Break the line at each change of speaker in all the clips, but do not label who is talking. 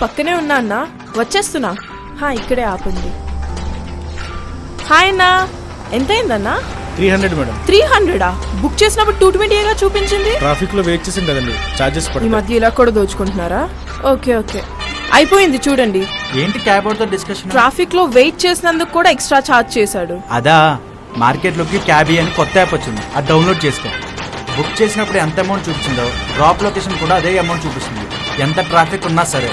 పక్కనే ఉన్నా అన్నా, వచ్చేస్తున్నా. ఇక్కడే ఆపండి. హాయ్ అన్నా, ఎంతైందన్నా?
300 మేడం.
300? బుక్ చేసినప్పుడు 220గా చూపించింది.
ట్రాఫిక్ లో వెయిట్ చేసాం కదండి, చార్జెస్
ఈ మధ్య ఇలా కూడా దోచుకుంటున్నారా? ఓకే అయిపోయింది చూడండి.
ఏంటి క్యాబ్ తో డిస్కషన్?
ట్రాఫిక్ లో వెయిట్ చేసినందుకు కూడా ఎక్స్ట్రా ఛార్జ్ చేశాడు.
అదా, మార్కెట్ లోకి క్యాబీ అని కొత్త యాప్ వచ్చింది, అది డౌన్లోడ్ చేసుకో. బుక్ చేసినప్పుడు ఎంత అమౌంట్ చూపించిందో డ్రాప్ లొకేషన్ కూడా అదే అమౌంట్ చూపిస్తుంది, ఎంత ట్రాఫిక్ ఉన్నా సరే.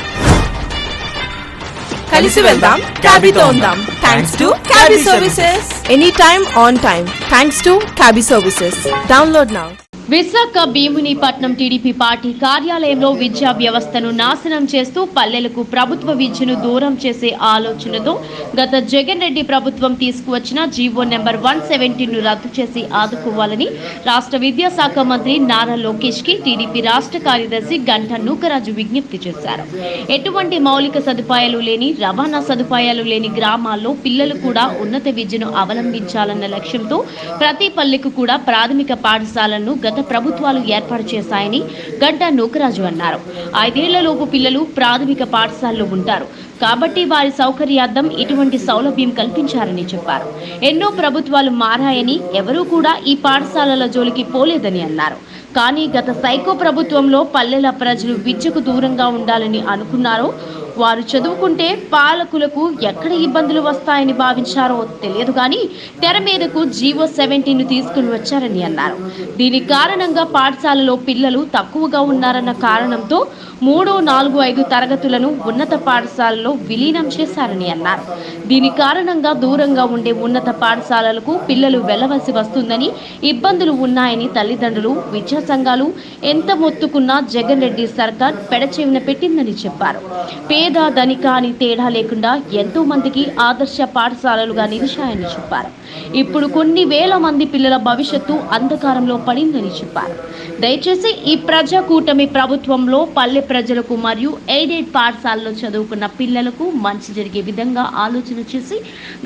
కలిసి వెళ్దాం, క్యాబీతో ఉందాం. Thanks to Cabbie services. Any time on time. Thanks to Cabbie services. Download now.
Visakha Bheemunipatnam TDP party కార్యాలయంలో విద్యా వ్యవస్థను నాశనం చేస్తూ పల్లెలకు ప్రభుత్వ విద్యను దూరం చేసే ఆలోచనతో గత జగన్ రెడ్డి ప్రభుత్వం తీసుకువచ్చిన జీవో నెంబర్ 170ను రద్దు చేసి ఆదుకోవాలని రాష్ట్ర విద్యాశాఖ మంత్రి నారా లోకేష్ కి టీడీపీ రాష్ట్ర కార్యదర్శి గంటా నూకరాజు విజ్ఞప్తి చేశారు. ఎటువంటి మౌలిక సదుపాయాలు లేని, రవాణా సదుపాయాలు లేని గ్రామాల్లో పిల్లలు కూడా ఉన్నత విద్యను అవలంబించాలన్న లక్ష్యంతో ప్రతి పల్లెకు కూడా ప్రాథమిక పాఠశాలను గత ప్రభుత్వాలు ఏర్పాటు చేశాయని గంటా నూకరాజు అన్నారు. 5 ఏళ్లలోపు పిల్లలు ప్రాథమిక పాఠశాలలో ఉంటారు కాబట్టి వారి సౌకర్యార్థం ఇటువంటి సౌలభ్యం కల్పించారని చెప్పారు. ఎన్నో ప్రభుత్వాలు మారాయని, ఎవరూ కూడా ఈ పాఠశాలల జోలికి పోలేదని అన్నారు. కానీ గత సైకో ప్రభుత్వంలో పల్లెల ప్రజలు విద్యకు దూరంగా ఉండాలని అనుకున్నారో, వారు చదువుకుంటే పాలకులకు ఎక్కడ ఇబ్బందులు వస్తాయని భావించారో తెలియదు కానీ తెర మీదకు జీవో 70ను తీసుకుని వచ్చారని అన్నారు. దీని కారణంగా పాఠశాలలో పిల్లలు తక్కువగా ఉన్నారన్న కారణంతో 3, 4, 5 తరగతులను ఉన్నత పాఠశాలలో విలీనం చేశారని అన్నారు. దీని కారణంగా దూరంగా ఉండే ఉన్నత పాఠశాలలకు పిల్లలు వెళ్లవలసి వస్తుందని, ఇబ్బందులు ఉన్నాయని తల్లిదండ్రులు, విద్యా సంఘాలు ఎంత మొత్తుకున్నా జగన్ రెడ్డి సర్కార్ పెడచెవిన పెట్టిందని చెప్పారు. పేద ధనిక అని తేడా లేకుండా ఎంతో మందికి ఆదర్శ పాఠశాలలుగా నిలిచాయని చెప్పారు. ఇప్పుడు కొన్ని వేల మంది పిల్లల భవిష్యత్తు అంధకారంలో పడిందని చెప్పారు. దయచేసి ఈ ప్రజా కూటమి ప్రభుత్వంలో పల్లె ప్రజలకు మరియు ఎయిడెడ్ పాఠశాలలో చదువుకున్న పిల్లలకు మంచి జరిగే విధంగా ఆలోచన చేసి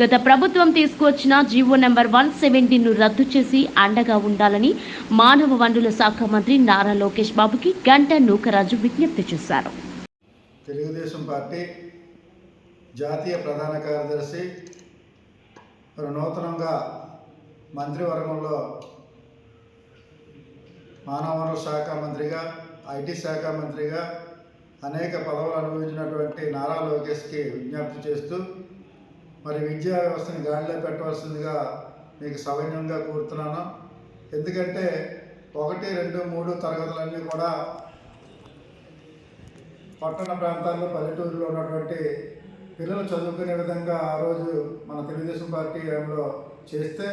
గత ప్రభుత్వం తీసుకువచ్చిన జీవో నెంబర్ 170ను రద్దు చేసి అండగా ఉండాలని మానవ వనరుల శాఖ మంత్రి నారా లోకేష్ బాబుకి గంటా నూకరాజు విజ్ఞప్తి చేశారు.
తెలుగుదేశం పార్టీ జాతీయ ప్రధాన కార్యదర్శి నూతనంగా మంత్రివర్గంలో మానవ వనరుల శాఖ మంత్రిగా, ఐటీ శాఖ మంత్రిగా అనేక పదవులు అనుభవించినటువంటి నారా లోకేష్కి విజ్ఞప్తి చేస్తూ మరి విద్యా వ్యవస్థని గాడిలో పెట్టవలసిందిగా మీకు సవినయంగా కోరుతున్నాను. ఎందుకంటే 1, 2, 3 తరగతులన్నీ కూడా పట్టణ ప్రాంతాల్లో, పల్లెటూరులో ఉన్నటువంటి పిల్లలు చదువుకునే విధంగా ఆ రోజు మన తెలుగుదేశం పార్టీ హయాంలో చేస్తే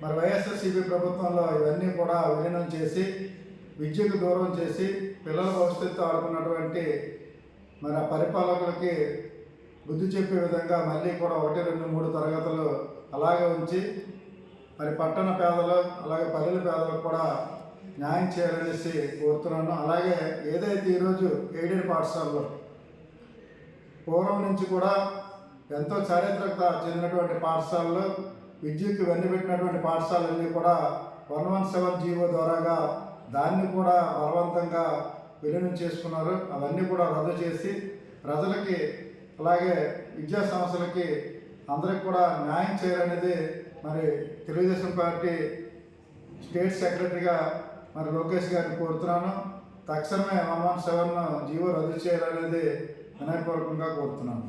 మరి వైఎస్ఆర్సీపీ ప్రభుత్వంలో ఇవన్నీ కూడా విలీనం చేసి విద్యకు దూరం చేసి పిల్లల భవిష్యత్తు ఆడుకున్నటువంటి మరి ఆ పరిపాలకులకి బుద్ధి చెప్పే విధంగా మళ్ళీ కూడా 1, 2, 3 తరగతులు అలాగే ఉంచి మరి పట్టణ పేదలు అలాగే పల్లెల పేదలకు కూడా న్యాయం చేయాలనేసి కోరుతున్నాను. అలాగే ఏదైతే ఈరోజు ఎయిడెడ్ పాఠశాలలో పూర్వం నుంచి కూడా ఎంతో చారిత్రక చెందినటువంటి పాఠశాలలు, విద్యకు వెన్నుబెట్టినటువంటి పాఠశాలన్నీ కూడా 117 జీవో ద్వారాగా దాన్ని కూడా బలవంతంగా విలీనం చేసుకున్నారు. అవన్నీ కూడా రద్దు చేసి ప్రజలకి అలాగే విద్యా సంస్థలకి అందరికి కూడా న్యాయం చేయాలనేది మరి తెలుగుదేశం పార్టీ స్టేట్ సెక్రటరీగా మరి లోకేష్ గారిని కోరుతున్నాను. తక్షణమే 117 జీవో రద్దు చేయాలనేది వినయపూర్వకంగా కోరుతున్నాను.